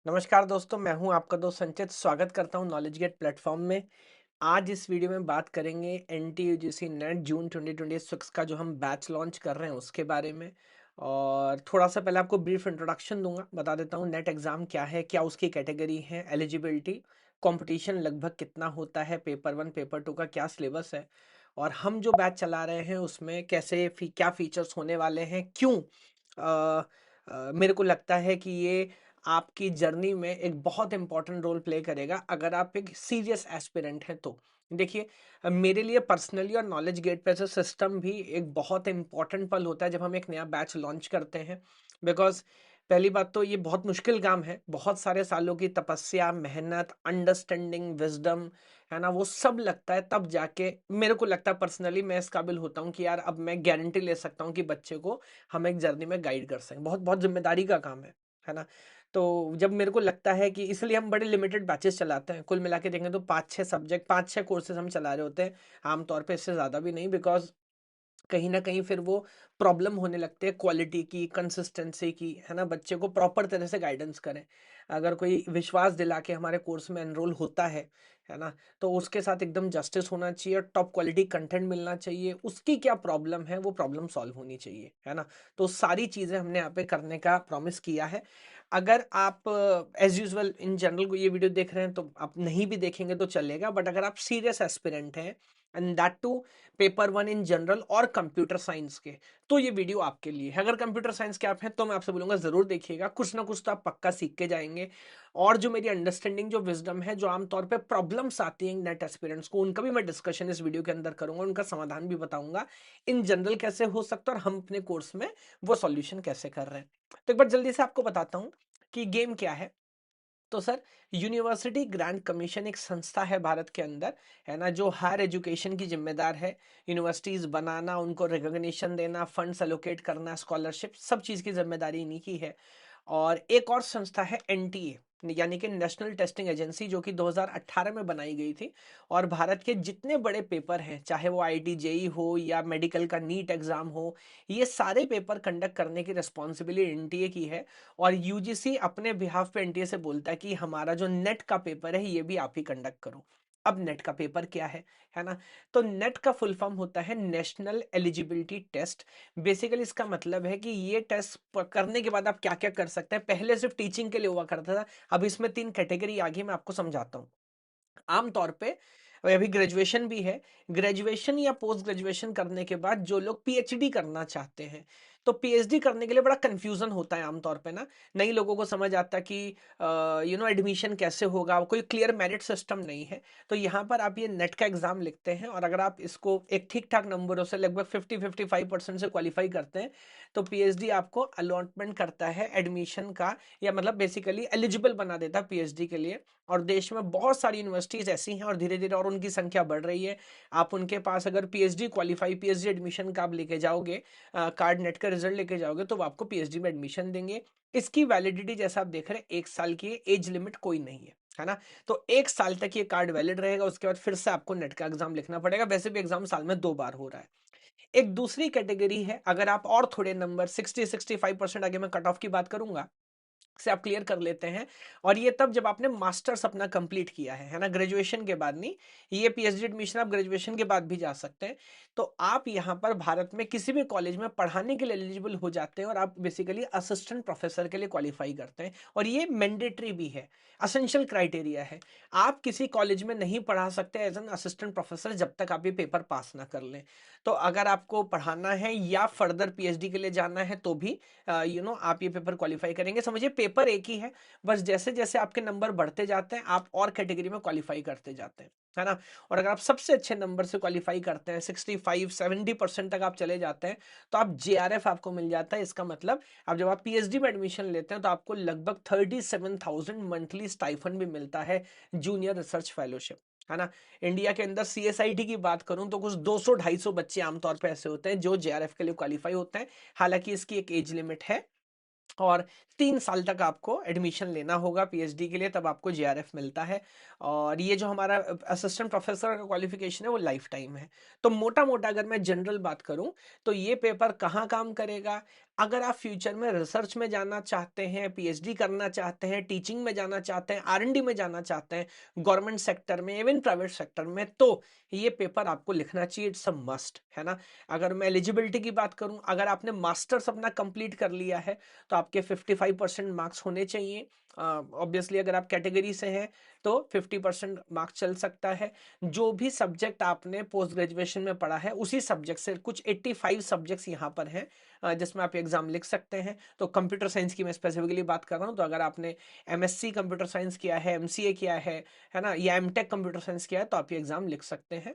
नमस्कार दोस्तों, मैं हूं आपका दोस्त संचित। स्वागत करता हूं नॉलेज गेट प्लेटफॉर्म में। आज इस वीडियो में बात करेंगे एनटीयूजीसी नेट जून 2026 का जो हम बैच लॉन्च कर रहे हैं उसके बारे में। और थोड़ा सा पहले आपको ब्रीफ इंट्रोडक्शन दूंगा, बता देता हूं नेट एग्जाम क्या है, क्या उसकी कैटेगरी है, एलिजिबिलिटी, कंपटीशन लगभग कितना होता है, पेपर वन पेपर टू का क्या सिलेबस है, और हम जो बैच चला रहे हैं उसमें क्या फीचर्स होने वाले हैं, क्यों मेरे को लगता है कि ये आपकी जर्नी में एक बहुत इंपॉर्टेंट रोल प्ले करेगा अगर आप एक सीरियस एस्पिरेंट हैं तो। देखिए, मेरे लिए पर्सनली और नॉलेज गेट पे से सिस्टम भी एक बहुत इंपॉर्टेंट पल होता है जब हम एक नया बैच लॉन्च करते हैं। बिकॉज पहली बात तो ये बहुत मुश्किल काम है, बहुत सारे सालों की तपस्या, मेहनत, अंडरस्टैंडिंग, विजडम, है ना, वो सब लगता है तब जाके मेरे को लगता है पर्सनली मैं इस काबिल होता हूँ कि यार अब मैं गारंटी ले सकता हूँ कि बच्चे को हम एक जर्नी में गाइड कर सकें। बहुत बहुत जिम्मेदारी का काम है ना। तो जब मेरे को लगता है कि इसलिए हम बड़े लिमिटेड बैचेस चलाते हैं, कुल मिला के देखें तो 5-6 सब्जेक्ट, 5-6 कोर्सेज हम चला रहे होते हैं आमतौर पे, इससे ज़्यादा भी नहीं। बिकॉज कहीं ना कहीं फिर वो प्रॉब्लम होने लगते हैं क्वालिटी की, कंसिस्टेंसी की, है ना। बच्चे को प्रॉपर तरह से गाइडेंस करें। अगर कोई विश्वास दिला के हमारे कोर्स में एनरोल होता है ना, तो उसके साथ एकदम जस्टिस होना चाहिए, टॉप क्वालिटी कंटेंट मिलना चाहिए, उसकी क्या प्रॉब्लम है वो प्रॉब्लम सॉल्व होनी चाहिए, है ना। तो सारी चीज़ें हमने यहाँ पे करने का प्रॉमिस किया है। अगर आप एज यूजल इन जनरल को ये वीडियो देख रहे हैं तो आप नहीं भी देखेंगे तो चलेगा, बट अगर आप सीरियस एस्पिरेंट हैं and that too paper one in general और कंप्यूटर साइंस के, तो ये वीडियो आपके लिए है। अगर कंप्यूटर साइंस के आप हैं तो मैं आपसे बोलूंगा जरूर देखिएगा, कुछ ना कुछ तो आप पक्का सीख के जाएंगे। और जो मेरी अंडरस्टैंडिंग, जो विजडम है, जो आमतौर पे प्रॉब्लम्स आती हैं नेट एस्पिरेंट्स को, उनका भी मैं डिस्कशन इस वीडियो के अंदर करूंगा, उनका समाधान भी बताऊंगा। इन जनरल कैसे हो सकता है और हम अपने कोर्स में वो सॉल्यूशन कैसे कर रहे हैं। तो एक बार जल्दी से आपको बताता हूँ कि गेम क्या है। तो सर, यूनिवर्सिटी ग्रांट कमीशन एक संस्था है भारत के अंदर, है ना, जो हायर एजुकेशन की जिम्मेदार है। यूनिवर्सिटीज बनाना, उनको रिकॉग्निशन देना, फंड्स एलोकेट करना, स्कॉलरशिप, सब चीज़ की जिम्मेदारी इन्हीं की है। और एक और संस्था है एनटीए, यानी कि नेशनल टेस्टिंग एजेंसी, जो कि 2018 में बनाई गई थी। और भारत के जितने बड़े पेपर हैं, चाहे वो आईआईटी जेई हो या मेडिकल का नीट एग्जाम हो, ये सारे पेपर कंडक्ट करने की रिस्पॉन्सिबिलिटी एनटीए की है। और यूजीसी अपने बिहाफ पे एनटीए से बोलता है कि हमारा जो नेट का पेपर है ये भी आप ही कंडक्ट करो। अब नेट का पेपर क्या है ना। तो नेट का फुल फॉर्म होता है नेशनल एलिजिबिलिटी टेस्ट। बेसिकली इसका मतलब है कि ये टेस्ट करने के बाद आप क्या क्या कर सकते हैं। पहले सिर्फ टीचिंग के लिए हुआ करता था, अब इसमें 3 कैटेगरी आ गई, मैं आपको समझाता हूँ। आमतौर पे अभी ग्रेजुएशन भी है। ग्रेजुएशन या पोस्ट ग्रेजुएशन करने के बाद जो लोग पीएचडी करना चाहते हैं, तो पीएचडी करने के लिए बड़ा कंफ्यूजन होता है आमतौर पे ना। नई लोगों को समझ आता कि एडमिशन कैसे होगा, कोई क्लियर मेरिट सिस्टम नहीं है। तो यहाँ पर आप ये नेट का एग्जाम लिखते हैं, और अगर आप इसको एक ठीक ठाक नंबरों से लगभग 50-55% से क्वालिफाई करते हैं, तो पीएचडी आपको अलॉटमेंट करता है एडमिशन का, या मतलब बेसिकली एलिजिबल बना देता है पीएचडी के लिए। और देश में बहुत सारी यूनिवर्सिटीज ऐसी हैं और धीरे धीरे और उनकी संख्या बढ़ रही है। आप उनके पास अगर पीएचडी एडमिशन का आप लेके जाओगे, कार्ड नेट का रिजल्ट लेके जाओगे, तो वो आपको पीएचडी में एडमिशन देंगे। इसकी वैलिडिटी जैसा आप देख रहे हैं 1 साल की है, एज लिमिट कोई नहीं है ना। तो 1 साल तक ये कार्ड वैलिड रहेगा, उसके बाद फिर से आपको नेट का एग्जाम लिखना पड़ेगा। वैसे भी एग्जाम साल में 2 बार हो रहा है। एक दूसरी कैटेगरी है, अगर आप और थोड़े नंबर 60-65% आगे, मैं कट ऑफ की बात करूंगा, से आप क्लियर कर लेते हैं। और ये तब जब आपने मास्टर्स अपना कंप्लीट किया है ना, ग्रेजुएशन के बाद नहीं। ये पीएचडी एडमिशन आप ग्रेजुएशन के बाद भी जा सकते हैं। तो आप यहाँ पर भारत में किसी भी कॉलेज में पढ़ाने के लिए एलिजिबल हो जाते हैं, और आप बेसिकली असिस्टेंट प्रोफेसर के लिए क्वालिफाई करते हैं। और ये मैंडेटरी भी है, असेंशियल क्राइटेरिया है। आप किसी कॉलेज में नहीं पढ़ा सकते एज एन असिस्टेंट प्रोफेसर जब तक आप ये पेपर पास ना कर लें। तो अगर आपको पढ़ाना है या फर्दर पीएचडी के लिए जाना है तो भी आप ये पेपर क्वालिफाई करेंगे। समझिए पेपर एक ही है, बस जैसे जैसे आपके नंबर बढ़ते जाते हैं आप और कैटेगरी में क्वालिफाई करते जाते हैं, है ना। और अगर आप सबसे अच्छे नंबर से क्वालिफाई करते हैं, 65-70% तक आप चले जाते हैं, तो आप जेआरएफ आपको मिल जाता है। इसका मतलब अब जब आप पीएचडी में एडमिशन लेते हैं तो आपको लगभग 37,000 मंथली स्टाइफन भी मिलता है, जूनियर रिसर्च फेलोशिप, है ना। इंडिया के अंदर सीएसआईटी की बात करूं तो कुछ 200-250 बच्चे आमतौर पे ऐसे होते हैं जो जेआरएफ के लिए क्वालिफाई होते हैं। हालांकि इसकी एक एज लिमिट है, और 3 साल तक आपको एडमिशन लेना होगा पीएचडी के लिए, तब आपको जेआरएफ मिलता है। और ये जो हमारा असिस्टेंट प्रोफेसर का क्वालिफिकेशन है वो लाइफ टाइम है। तो मोटा मोटा अगर मैं जनरल बात करूं, तो ये पेपर कहाँ काम करेगा, अगर आप फ्यूचर में रिसर्च में जाना चाहते हैं, पीएचडी करना चाहते हैं, टीचिंग में जाना चाहते हैं, आरएनडी में जाना चाहते हैं, गवर्नमेंट सेक्टर में, इवन प्राइवेट सेक्टर में, तो ये पेपर आपको लिखना चाहिए। इट्स अ मस्ट, है ना। अगर मैं एलिजिबिलिटी की बात करूं, अगर आपने मास्टर्स अपना कंप्लीट कर लिया है तो आपके 55% मार्क्स होने चाहिए। ऑब्वियसली अगर आप कैटेगरी से हैं तो 50% मार्क्स चल सकता है। जो भी सब्जेक्ट आपने पोस्ट ग्रेजुएशन में पढ़ा है उसी सब्जेक्ट से कुछ 85 सब्जेक्ट्स यहाँ पर हैं जिसमें आप एग्जाम लिख सकते हैं। तो कंप्यूटर साइंस की मैं स्पेसिफिकली बात कर रहा हूँ, तो अगर आपने एमएससी कंप्यूटर साइंस किया है, एमसीए किया है ना, या एमटेक कंप्यूटर साइंस किया है, तो आप ये एग्जाम लिख सकते हैं।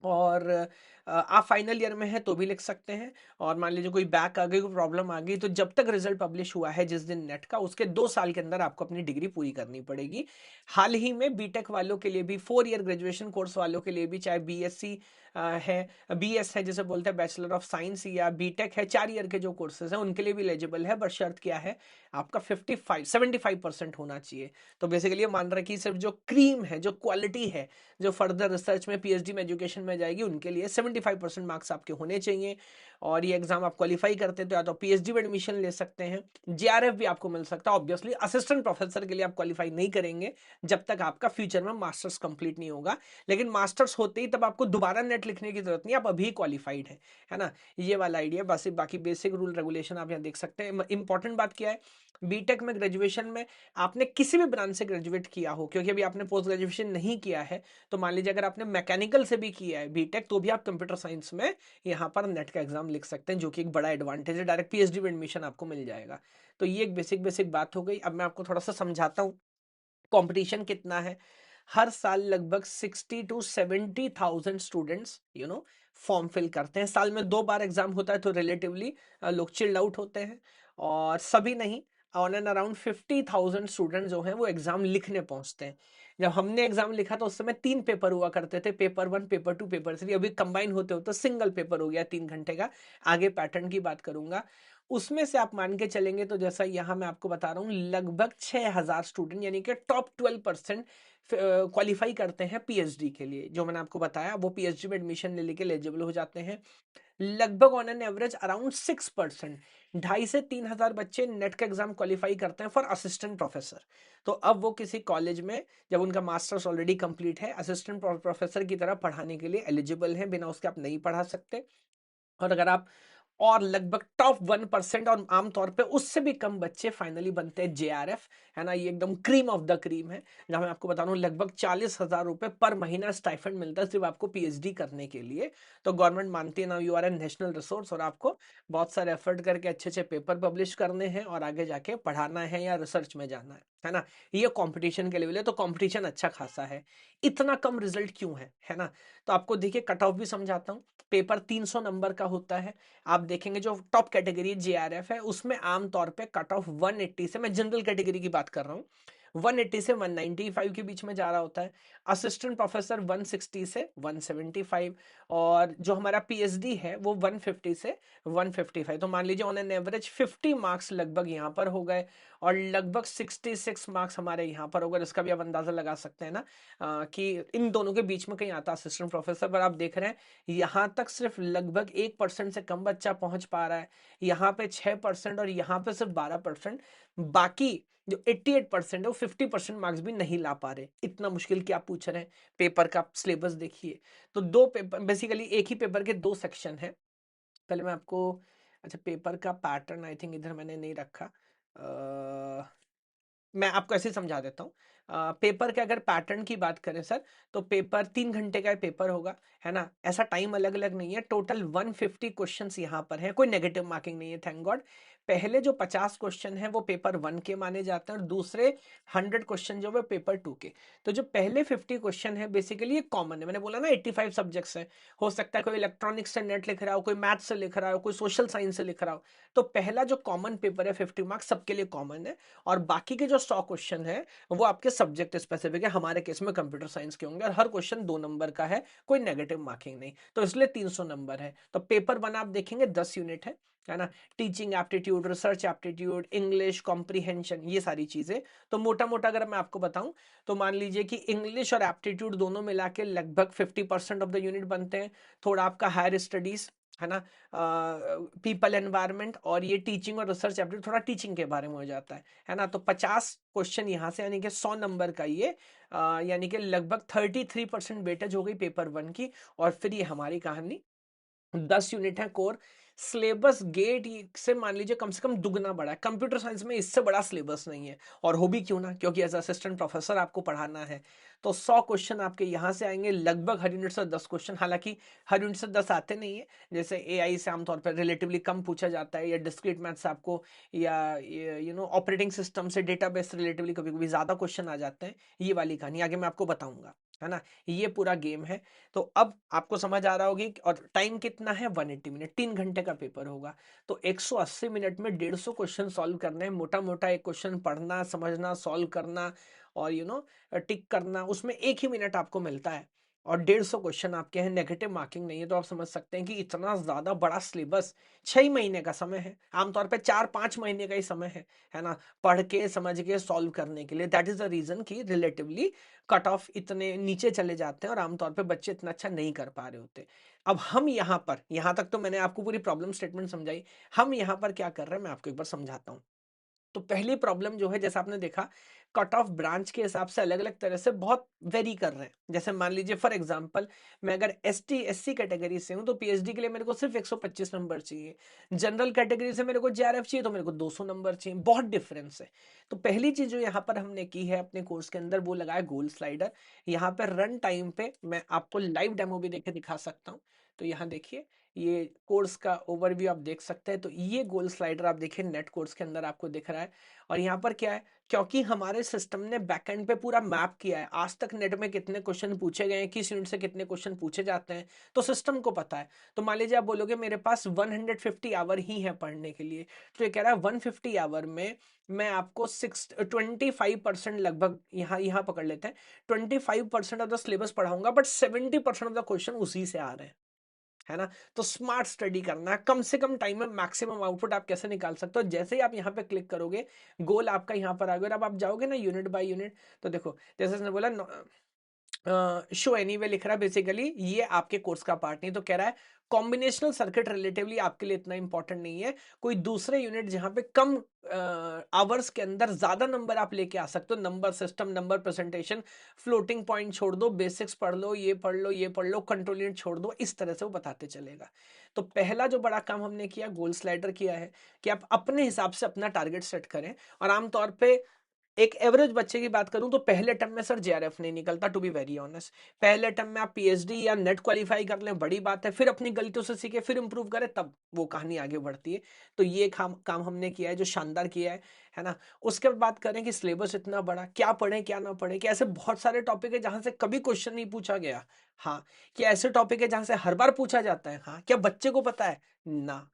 और आप फाइनल ईयर में हैं तो भी लिख सकते हैं। और मान लीजिए कोई बैक आ गई, कोई प्रॉब्लम आ गई, तो जब तक रिजल्ट पब्लिश हुआ है जिस दिन नेट का, उसके 2 साल के अंदर आपको अपनी डिग्री पूरी करनी पड़ेगी। हाल ही में बीटेक वालों के लिए भी, 4 ईयर ग्रेजुएशन कोर्स वालों के लिए भी, चाहे बीएससी है, बीएस है जिसे बोलते हैं बैचलर ऑफ साइंस, या बीटेक है, 4 ईयर के जो कोर्सेज हैं उनके लिए भी एलिजिबल है। बस शर्त क्या है, आपका 75% होना चाहिए। तो बेसिकली ये मान रहा है कि सिर्फ जो क्रीम है, जो क्वालिटी है, जो फर्दर रिसर्च में, पीएचडी में, एजुकेशन में जाएगी, उनके लिए 75% मार्क्स आपके होने चाहिए। और ये एग्जाम आप क्वालिफाई करते हैं तो या तो पीएचडी में एडमिशन ले सकते हैं, जेआरएफ भी आपको मिल सकता है। ऑब्वियसली असिस्टेंट प्रोफेसर के लिए आप क्वालिफाई नहीं करेंगे जब तक आपका फ्यूचर में मास्टर्स कंप्लीट नहीं होगा। लेकिन मास्टर्स होते ही तब आपको दोबारा नेट लिखने की जरूरत नहीं, आप अभी क्वालिफाइड है ना। ये वाला आइडिया। बस बाकी बेसिक रूल रेगुलेशन आप यहाँ देख सकते हैं। इंपॉर्टेंट बात क्या है, बीटेक में, ग्रेजुएशन में आपने किसी भी ब्रांच से ग्रेजुएट किया हो, क्योंकि अभी आपने पोस्ट ग्रेजुएशन नहीं किया है, तो मान लीजिए अगर आपने मैकेनिकल से भी किया है बीटेक, तो भी आप कंप्यूटर साइंस में यहाँ पर नेट का एग्जाम लिख सकते हैं, जो कि एक बड़ा एडवांटेज है। डायरेक्ट पीएचडी में एडमिशन आपको मिल जाएगा। तो ये एक बेसिक बेसिक बात हो गई। अब मैं आपको थोड़ा सा समझाता हूँ कंपटीशन कितना है। हर साल लगभग 60 to 70,000 स्टूडेंट्स फॉर्म फिल करते हैं। साल में 2 बार एग्जाम होता है, तो रिलेटिवली लोग चिल्ड आउट होते हैं। और सभी नहीं, ऑन एंड अराउंड 50,000 स्टूडेंट जो हैं वो एग्जाम लिखने पहुंचते हैं। जब हमने एग्जाम लिखा तो उस समय 3 पेपर हुआ करते थे, पेपर 1, पेपर 2, पेपर 3। अभी कंबाइन होते होते सिंगल पेपर हो गया 3 घंटे का। आगे पैटर्न की बात करूंगा। उसमें से आप मान के चलेंगे तो जैसा यहाँ मैं आपको बता रहा हूँ, लगभग 6,000 स्टूडेंट यानी कि टॉप 12% क्वालिफाई करते हैं पीएचडी के लिए। जो मैंने आपको बताया वो पीएचडी में एडमिशन ले लेके एलिजिबल हो जाते हैं। लगभग ऑन एन एवरेज अराउंड 6%, 2,500 से 3,000 बच्चे नेट का एग्जाम क्वालिफाई करते हैं फॉर असिस्टेंट प्रोफेसर। तो अब वो किसी कॉलेज में, जब उनका मास्टर्स ऑलरेडी कंप्लीट है, असिस्टेंट प्रोफेसर की तरह पढ़ाने के लिए एलिजिबल हैं। बिना उसके आप नहीं पढ़ा सकते। और अगर आप, और लगभग टॉप 1% और आमतौर पे उससे भी कम बच्चे फाइनली बनते हैं जेआरएफ, है ना। ये एकदम क्रीम ऑफ द क्रीम है, जहां मैं आपको बता रहा हूँ लगभग 40,000 रुपए पर महीना स्टाइफंड मिलता है सिर्फ आपको पीएचडी करने के लिए। तो गवर्नमेंट मानती है ना, you are a national resource, और आपको बहुत सारे एफर्ट करके अच्छे अच्छे पेपर पब्लिश करने हैं और आगे जाके पढ़ाना है या रिसर्च में जाना है ना। ये कंपटीशन के लेवल है, तो कंपटीशन अच्छा खासा है। इतना कम रिजल्ट क्यों है ना। तो आपको देखिए कट ऑफ भी समझाता हूँ। पेपर 300 नंबर का होता है। आप देखेंगे जो टॉप कैटेगरी जेआरएफ है उसमें आमतौर पे कट ऑफ 180 से, मैं जनरल कैटेगरी की बात कर रहा हूँ, 180 से 195 के बीच में जा रहा होता है। असिस्टेंट प्रोफेसर 160 से 175, और जो हमारा पीएचडी है वो 150 से 155। तो मान लीजिए ऑन एन एवरेज 50 मार्क्स लगभग यहाँ पर हो गए, और लगभग 66 मार्क्स हमारे यहाँ पर हो गए। इसका भी आप अंदाजा लगा सकते हैं ना, कि इन दोनों के बीच में कहीं आता असिस्टेंट प्रोफेसर। पर आप देख रहे हैं यहाँ तक सिर्फ लगभग 1% से कम बच्चा पहुंच पा रहा है। यहाँ पे 6% और यहाँ पे सिर्फ 12%। बाकी जो 88% है वो 50% मार्क्स भी नहीं ला पा रहे। इतना मुश्किल क्या पूछ रहे हैं। पेपर का सिलेबस देखिए। तो 2 पेपर, बेसिकली एक ही पेपर के 2 सेक्शन है। पहले मैं आपको, अच्छा पेपर का पैटर्न आई थिंक इधर मैंने नहीं रखा। मैं आपको ऐसे समझा देता हूँ। पेपर के अगर पैटर्न की बात करें सर, तो पेपर 3 घंटे का पेपर होगा, है ना। ऐसा टाइम अलग अलग नहीं है। टोटल 150 क्वेश्चंस यहाँ पर है, कोई नेगेटिव मार्किंग नहीं है, थैंक गॉड। पहले जो 50 क्वेश्चन है वो पेपर 1 के माने जाते हैं, और दूसरे 100 क्वेश्चन जो है पेपर 2 के। तो जो पहले 50 क्वेश्चन है बेसिकली ये कॉमन है। मैंने बोला ना 85 सब्जेक्ट्स है। हो सकता है कोई इलेक्ट्रॉनिक्स से नेट लिख रहा हो, कोई मैथ्स से लिख रहा हो, कोई सोशल साइंस से लिख रहा हो। तो पहला जो कॉमन पेपर है 50 मार्क्स सबके लिए कॉमन है। और बाकी के जो 100 क्वेश्चन है वो आपके सब्जेक्ट स्पेसिफिक है। हमारे केस में कंप्यूटर साइंस के होंगे, और हर क्वेश्चन 2 नंबर का है, कोई नेगेटिव मार्किंग नहीं। तो इसलिए 300 नंबर है। तो पेपर 1 आप देखेंगे 10 यूनिट है ना। Teaching aptitude, research aptitude, English comprehension, ये सारी चीजें। तो मोटा मोटा अगर मैं आपको बताऊं, तो मान लीजिए कि इंग्लिश और एप्टीट्यूड दोनों मिला के लगभग 50% ऑफ द यूनिट बनते हैं। थोड़ा आपका हायर स्टडीज है ना, पीपल एनवायरनमेंट, और ये टीचिंग और रिसर्च एप्टीट्यूड थोड़ा टीचिंग के बारे में हो जाता है ना। तो 50 क्वेश्चन यहाँ से, यानी कि 100 नंबर का ये, यानी कि लगभग 33% वेटेज हो गई पेपर वन की। और फिर ये हमारी कहानी 10 यूनिट है कोर। सिलेबस गेट से मान लीजिए कम से कम दुगना बड़ा है, कंप्यूटर साइंस में इससे बड़ा सिलेबस नहीं है। और हो भी क्यों ना, क्योंकि एज असिस्टेंट प्रोफेसर आपको पढ़ाना है। तो 100 क्वेश्चन आपके यहाँ से आएंगे, लगभग हर यूनिट से 10 क्वेश्चन। हालांकि हर यूनिट से 10 आते नहीं है, जैसे एआई से आमतौर पर रिलेटिवली कम पूछा जाता है, या डिस्क्रीट मैथ्स आपको, या ऑपरेटिंग सिस्टम से डेटाबेस रिलेटिवली कभी कभी ज्यादा क्वेश्चन आ जाते हैं। ये वाली कहानी आगे मैं आपको बताऊंगा, है ना। ये पूरा गेम है। तो अब आपको समझ आ रहा होगी, और टाइम कितना है, 180 मिनट, 3 घंटे का पेपर होगा। तो 180 मिनट में 150 क्वेश्चन सॉल्व करने हैं। मोटा मोटा एक क्वेश्चन पढ़ना, समझना, सॉल्व करना, और टिक करना, उसमें 1 ही मिनट आपको मिलता है। और 150 क्वेश्चन आपके हैं, नेगेटिव मार्किंग नहीं है। तो आप समझ सकते हैं कि इतना ज्यादा बड़ा सिलेबस, 6 महीने का समय है, आमतौर पे 4-5 महीने का ही समय है ना, पढ़ के समझ के सॉल्व करने के लिए। दैट इज द रीजन कि रिलेटिवली कट ऑफ इतने नीचे चले जाते हैं, और आमतौर पे बच्चे इतना अच्छा नहीं कर पा रहे होते। अब हम यहाँ पर, यहाँ तक तो मैंने आपको पूरी प्रॉब्लम स्टेटमेंट समझाई। हम यहाँ पर क्या कर रहे हैं, मैं आपको एक बार समझाता हूँ। तो पहली प्रॉब्लम जो है, जैसा आपने देखा, कट ऑफ ब्रांच के हिसाब से अलग अलग तरह से बहुत वेरी कर रहे हैं। जैसे मान लीजिए फॉर एग्जांपल, मैं अगर एसटी कैटेगरी से हूं, तो पीएचडी के लिए मेरे को सिर्फ 125 नंबर चाहिए। जनरल कैटेगरी से मेरे को जेआरएफ चाहिए, तो मेरे को 200 नंबर चाहिए। बहुत डिफरेंस है। तो पहली चीज जो यहाँ पर हमने की है अपने कोर्स के अंदर, वो लगाया गोल स्लाइडर। यहाँ पर रन टाइम पे मैं आपको लाइव डेमो भी देके दिखा सकता हूँ। तो यहाँ देखिए, ये कोर्स का ओवरव्यू आप देख सकते हैं। तो ये गोल स्लाइडर आप देखिए, नेट कोर्स के अंदर आपको दिख रहा है। और यहाँ पर क्या है, क्योंकि हमारे सिस्टम ने बैकएंड पे पूरा मैप किया है, आज तक नेट में कितने क्वेश्चन पूछे गए हैं, किस यूनिट से कितने क्वेश्चन पूछे जाते हैं, तो सिस्टम को पता है। तो मान लीजिए आप बोलोगे मेरे पास 150 आवर ही है पढ़ने के लिए, तो ये कह रहा है 150 आवर में मैं आपको 25% लगभग, यहाँ यहाँ पकड़ लेते हैं, 25% ऑफ द सिलेबस पढ़ाऊंगा, बट 70% ऑफ द क्वेश्चन उसी से आ रहे हैं, है ना। तो स्मार्ट स्टडी करना है, कम से कम टाइम में मैक्सिमम आउटपुट आप कैसे निकाल सकते हो। जैसे ही आप यहाँ पे क्लिक करोगे, गोल आपका यहाँ पर आ गया। और अब आप जाओगे ना यूनिट बाय यूनिट, तो देखो, जैसे उसने बोला शो एनीवे लिख रहा है, बेसिकली ये आपके कोर्स का पार्ट नहीं। तो कह रहा है कॉम्बिनेशनल सर्किट रिलेटिवली आपके लिए इतना इंपॉर्टेंट नहीं है, कोई दूसरे यूनिट जहां पे कम आवर्स के अंदर ज्यादा नंबर आप लेके आ सकते हो, number system, number presentation, floating point छोड़ दो, बेसिक्स पढ़ लो, ये पढ़ लो, ये पढ़ लो, कंट्रोल यूनिट छोड़ दो, इस तरह से वो बताते चलेगा। तो पहला जो बड़ा काम हमने किया, गोल स्लाइडर किया है, कि आप अपने हिसाब से अपना टारगेट सेट करें। और आमतौर पे एक एवरेज बच्चे की बात करूं, तो पहले अटेम्प्ट में सर जेआरएफ नहीं निकलता, टू बी वेरी ऑनेस्ट। पहले अटेम्प्ट में आप पीएचडी या नेट क्वालिफाई कर लें, बड़ी बात है। फिर अपनी गलतियों से सीखे, फिर इंप्रूव करें, तब वो कहानी आगे बढ़ती है। तो ये काम हमने किया है, जो शानदार किया है ना। उसके बाद बात करें कि सिलेबस इतना बड़ा, क्या पढ़े क्या ना पढ़े, कि ऐसे बहुत सारे टॉपिक है जहां से कभी क्वेश्चन नहीं पूछा गया। हाँ। क्या ऐसे टॉपिक है जहां से हर बार पूछा जाता है। हाँ। क्या बच्चे को पता है ना,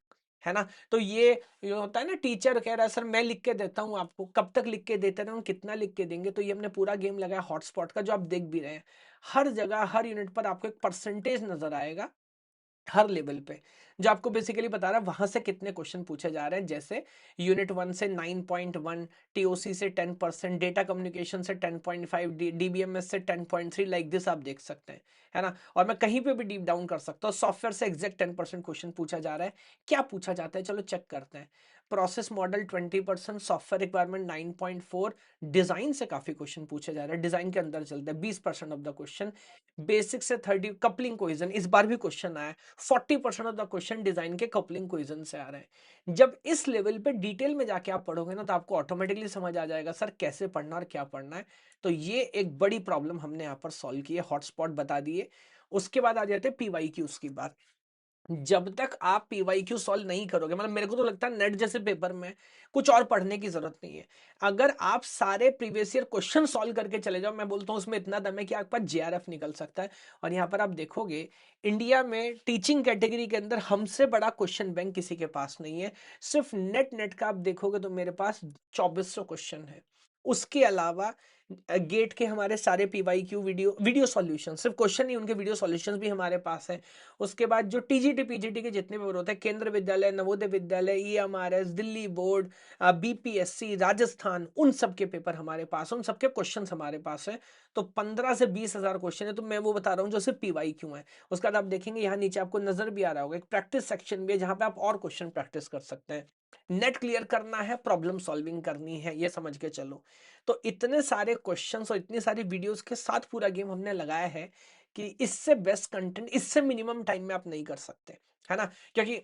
है ना। तो ये होता है ना, टीचर कह रहा है सर मैं लिख के देता हूँ आपको, कब तक लिख के देते रहे, कितना लिख के देंगे। तो ये हमने पूरा गेम लगाया हॉटस्पॉट का, जो आप देख भी रहे हैं। हर जगह हर यूनिट पर आपको एक परसेंटेज नजर आएगा, हर लेवल पे, जो आपको बेसिकली बता रहा है वहां से कितने क्वेश्चन पूछे जा रहे हैं। जैसे यूनिट 1 से 9.1, टीओसी से 10%, डेटा कम्युनिकेशन से 10.5, डीबीएमएस से 10.3, लाइक दिस आप देख सकते हैं, है ना। और मैं कहीं पे भी डीप डाउन कर सकता हूँ, सॉफ्टवेयर से एग्जैक्ट 10% क्वेश्चन पूछा जा रहा है। क्या पूछा जाता है, चलो चेक करते हैं। Process model 20%, software requirement 9.4, design से काफी क्वेश्चन पूछे जा रहे हैं, डिजाइन के अंदर चलते हैं 20% ऑफ द क्वेश्चन, बेसिक से 30, कपलिंग कोइजन इस बार भी क्वेश्चन आया, 40% ऑफ द क्वेश्चन डिजाइन के कपलिंग क्वेश्चन से आ रहे हैं। जब इस लेवल पे डिटेल में जाके आप पढ़ोगे ना, तो आपको ऑटोमेटिकली समझ आ जाएगा सर कैसे पढ़ना और क्या पढ़ना है। तो ये एक बड़ी प्रॉब्लम हमने यहाँ पर सॉल्व की है, हॉटस्पॉट बता दिए। उसके बाद आ जाते हैं पीवाई क्यूज की बात। जब तक आप पीवाईक्यू सॉल्व नहीं करोगे, मतलब मेरे को तो लगता है नेट जैसे पेपर में कुछ और पढ़ने की जरूरत नहीं है। अगर आप सारे प्रीवियस ईयर क्वेश्चन सॉल्व करके चले जाओ, मैं बोलता हूं उसमें इतना दम है कि आपके पास जेआरएफ निकल सकता है। और यहां पर आप देखोगे, इंडिया में टीचिंग कैटेगरी के अंदर हमसे बड़ा क्वेश्चन बैंक किसी के पास नहीं है। सिर्फ नेट नेट का आप देखोगे तो मेरे पास 2400 क्वेश्चन है। उसके अलावा गेट के हमारे सारे पीवाईक्यू वीडियो सॉल्यूशन, सिर्फ क्वेश्चन नहीं, उनके वीडियो सॉल्यूशंस भी हमारे पास हैं। उसके बाद जो टीजीटी पीजीटी के जितने पेपर होते हैं, केंद्र विद्यालय, Navodaya Vidyalaya, EMRS, Delhi board, BPSC, Rajasthan, उन सब के पेपर हमारे पास, उन सबके क्वेश्चन हमारे पास है। तो 15 से 20 हजार क्वेश्चन है, तो मैं वो बता रहा हूँ जो सिर्फ पीवाईक्यू है। उसके बाद आप देखेंगे यहाँ नीचे आपको नजर भी आ रहा होगा, एक प्रैक्टिस सेक्शन भी है जहां पे आप और क्वेश्चन प्रैक्टिस कर सकते हैं। नेट क्लियर करना है, प्रॉब्लम सॉल्विंग करनी है, ये समझ के चलो। तो इतने सारे क्वेश्चंस और इतनी सारी वीडियोस के साथ पूरा गेम हमने लगाया है कि इससे बेस्ट कंटेंट, इससे मिनिमम टाइम में आप नहीं कर सकते, है ना। क्योंकि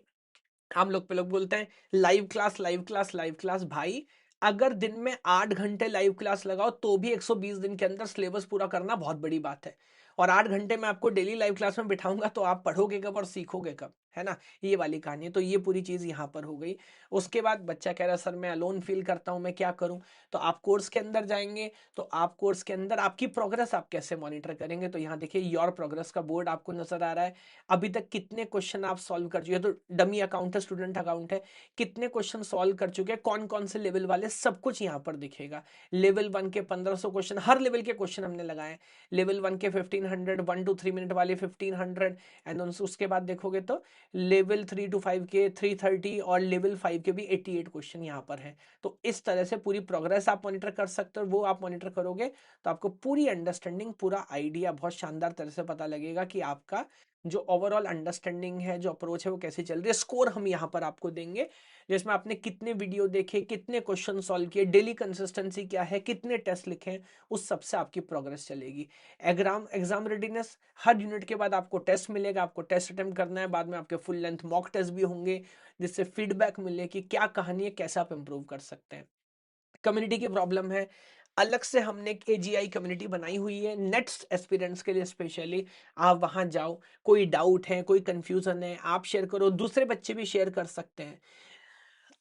हम लोग पे लोग बोलते हैं live class, live class, live class. भाई अगर दिन में 8 घंटे लाइव क्लास लगाओ तो भी 120 दिन के अंदर सिलेबस पूरा करना बहुत बड़ी बात है। और 8 घंटे में आपको डेली लाइव क्लास में बिठाऊंगा तो आप पढ़ोगे कब और सीखोगे कब, है ना। ये वाली कहानी है। तो ये पूरी चीज यहाँ पर हो गई। उसके बाद बच्चा कह रहा सर मैं अलोन फील करता हूँ, मैं क्या करूँ। तो आप कोर्स के अंदर जाएंगे, तो आप कोर्स के अंदर आपकी प्रोग्रेस आप कैसे मॉनिटर करेंगे। तो यहाँ देखिए योर प्रोग्रेस का बोर्ड आपको नजर आ रहा है। अभी तक कितने क्वेश्चन आप सॉल्व कर चुके हैं, तो डमी अकाउंट है, स्टूडेंट अकाउंट है, कितने क्वेश्चन सॉल्व कर चुके हैं, कौन कौन से लेवल वाले, सब कुछ यहाँ पर दिखेगा। लेवल 1 के 1500 क्वेश्चन, हर लेवल के क्वेश्चन हमने लगाए। लेवल 1 के 1500, 1 to 3 मिनट वाले 1500, एंड उसके बाद देखोगे तो लेवल 3 to 5 के 330 और लेवल 5 के भी 88 क्वेश्चन यहाँ पर है। तो इस तरह से पूरी प्रोग्रेस आप मॉनिटर कर सकते हो। वो आप मॉनिटर करोगे तो आपको पूरी अंडरस्टैंडिंग, पूरा आइडिया बहुत शानदार तरह से पता लगेगा कि आपका जो ओवरऑल अंडरस्टैंडिंग है, जो अप्रोच है, वो कैसे चल रही है। स्कोर हम यहाँ पर आपको देंगे जिसमें आपने कितने वीडियो देखे, कितने क्वेश्चन सॉल्व किए, डेली कंसिस्टेंसी क्या है, कितने टेस्ट लिखे, उस सब से आपकी प्रोग्रेस चलेगी। एग्जाम रेडीनेस, हर यूनिट के बाद आपको टेस्ट मिलेगा, आपको टेस्ट अटेम्प्ट करना है, बाद में आपके फुल लेंथ मॉक टेस्ट भी होंगे जिससे फीडबैक मिले कि क्या कहानी है, कैसे आप इंप्रूव कर सकते हैं। कम्युनिटी की प्रॉब्लम है, अलग से हमने एक एजीआई कम्युनिटी बनाई हुई है नेट्स एस्पिरेंट्स के लिए स्पेशली। आप वहां जाओ, कोई डाउट है, कोई कंफ्यूजन है, आप शेयर करो, दूसरे बच्चे भी शेयर कर सकते हैं।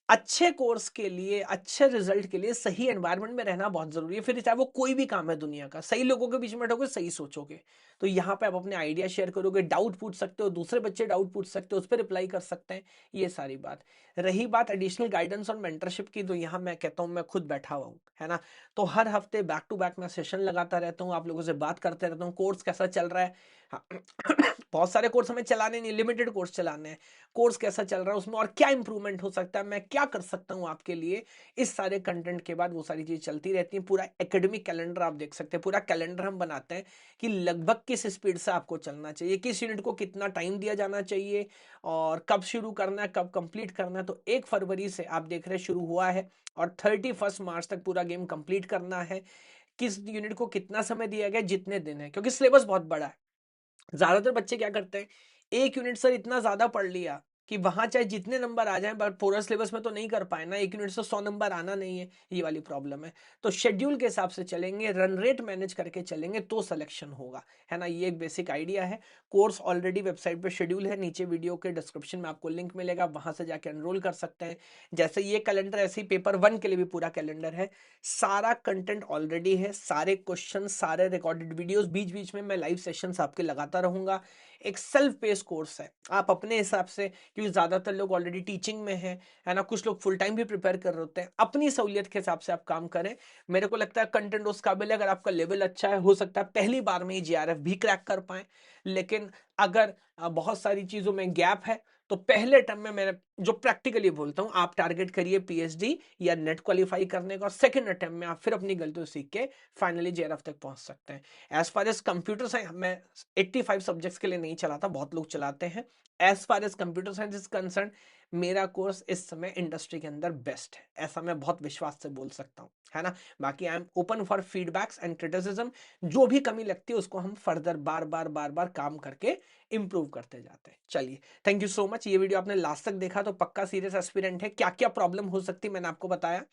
अच्छे कोर्स के लिए, अच्छे रिजल्ट के लिए सही एनवायरनमेंट में रहना बहुत जरूरी है। फिर चाहे वो कोई भी काम है दुनिया का, सही लोगों के बीच में बैठोगे, सही सोचोगे, तो यहाँ पे आप अपने आइडिया शेयर करोगे, डाउट पूछ सकते हो, दूसरे बच्चे डाउट पूछ सकते हो, उस पर रिप्लाई कर सकते हैं। ये सारी बात रही। बात एडिशनल गाइडेंस और मेंटरशिप की, तो यहाँ मैं कहता हूँ मैं खुद बैठा हुआ हूँ, है ना। तो हर हफ्ते बैक टू बैक मैं सेशन लगाता रहता हूँ, आप लोगों से बात करते रहता हूँ, कोर्स कैसा चल रहा है। हाँ, बहुत सारे कोर्स हमें चलाने नहीं, लिमिटेड कोर्स चलाने हैं। कोर्स कैसा चल रहा है, उसमें और क्या इंप्रूवमेंट हो सकता है, मैं क्या कर सकता हूं आपके लिए। इस सारे कंटेंट के बाद वो सारी चीज चलती रहती है। पूरा एकेडमिक कैलेंडर आप देख सकते हैं, पूरा कैलेंडर हम बनाते हैं कि लगभग किस स्पीड से आपको चलना चाहिए, किस यूनिट को कितना टाइम दिया जाना चाहिए, और कब शुरू करना है, कब कंप्लीट करना है। तो 1 फरवरी से आप देख रहे हैं शुरू हुआ है और 31 मार्च तक पूरा गेम कंप्लीट करना है। किस यूनिट को कितना समय दिया गया, जितने दिन है, क्योंकि सिलेबस बहुत बड़ा है। ज्यादातर बच्चे क्या करते हैं, एक यूनिट सर इतना ज्यादा पढ़ लिया कि वहां चाहे जितने नंबर आ जाएं, बट पूरा सिलेबस में तो नहीं कर पाए ना, एक यूनिट से 100 नंबर आना नहीं है। ये वाली प्रॉब्लम है। तो शेड्यूल के हिसाब से चलेंगे, रन रेट मैनेज करके चलेंगे तो सिलेक्शन होगा, है ना। ये एक बेसिक आइडिया है। कोर्स ऑलरेडी वेबसाइट पे शेड्यूल है, नीचे वीडियो के डिस्क्रिप्शन में आपको लिंक मिलेगा, वहां से जाके एनरोल कर सकते हैं। जैसे ये कैलेंडर, ऐसे ही पेपर 1 के लिए भी पूरा कैलेंडर है। सारा कंटेंट ऑलरेडी है, सारे क्वेश्चन, सारे रिकॉर्डेड वीडियोस, बीच बीच में मैं लाइव सेशंस आपके लगाता रहूंगा। एक सेल्फ पेस कोर्स है, आप अपने हिसाब से, क्योंकि ज्यादातर लोग ऑलरेडी टीचिंग में हैं, है ना, कुछ लोग फुल टाइम भी प्रिपेयर कर रहे होते हैं, अपनी सहूलियत के हिसाब से आप काम करें। मेरे को लगता है कंटेंट उस काबिल है, अगर आपका लेवल अच्छा है, हो सकता है पहली बार में ही जीआरएफ भी क्रैक कर पाए। लेकिन अगर बहुत सारी चीजों में गैप है, तो पहले टर्म में मैं जो प्रैक्टिकली बोलता हूं, आप टारगेट करिए पीएचडी या नेट क्वालिफाई करने का, और सेकंड अटेम्प्ट में आप फिर अपनी गलतियों सीख के फाइनली जेआरएफ तक पहुंच सकते हैं। As far as computer science, मैं 85 सब्जेक्ट्स के लिए नहीं चलाता, बहुत लोग चलाते हैं। As far as computer science is concern, मेरा कोर्स इस समय इंडस्ट्री के अंदर बेस्ट है, ऐसा मैं बहुत विश्वास से बोल सकता हूँ, है ना। बाकी I am open for feedbacks and criticism, जो भी कमी लगती है उसको हम फर्दर बार बार बार बार काम करके इंप्रूव करते जाते हैं। चलिए, थैंक यू सो मच। ये वीडियो आपने लास्ट तक देखा तो पक्का सीरियस एस्पिरेंट है। क्या क्या प्रॉब्लम हो सकती है मैंने आपको बताया।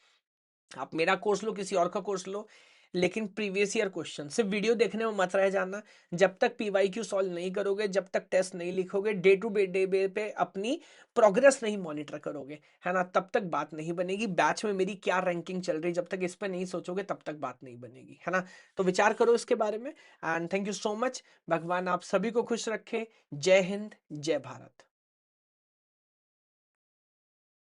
आप मेरा कोर्स लो, किसी और का कोर्स लो, लेकिन प्रीवियस ईयर क्वेश्चन सिर्फ वीडियो देखने में मत रह जाना। जब तक पीवाईक्यू सॉल्व नहीं करोगे, जब तक टेस्ट नहीं लिखोगे, डे टू डे पे अपनी प्रोग्रेस नहीं मॉनिटर करोगे, है ना, तब तक बात नहीं बनेगी। बैच में मेरी क्या रैंकिंग चल रही, जब तक इस पर नहीं सोचोगे तब तक बात नहीं बनेगी, है ना। तो विचार करो इसके बारे में। And thank you so much. भगवान आप सभी को खुश रखे। जय हिंद, जय भारत।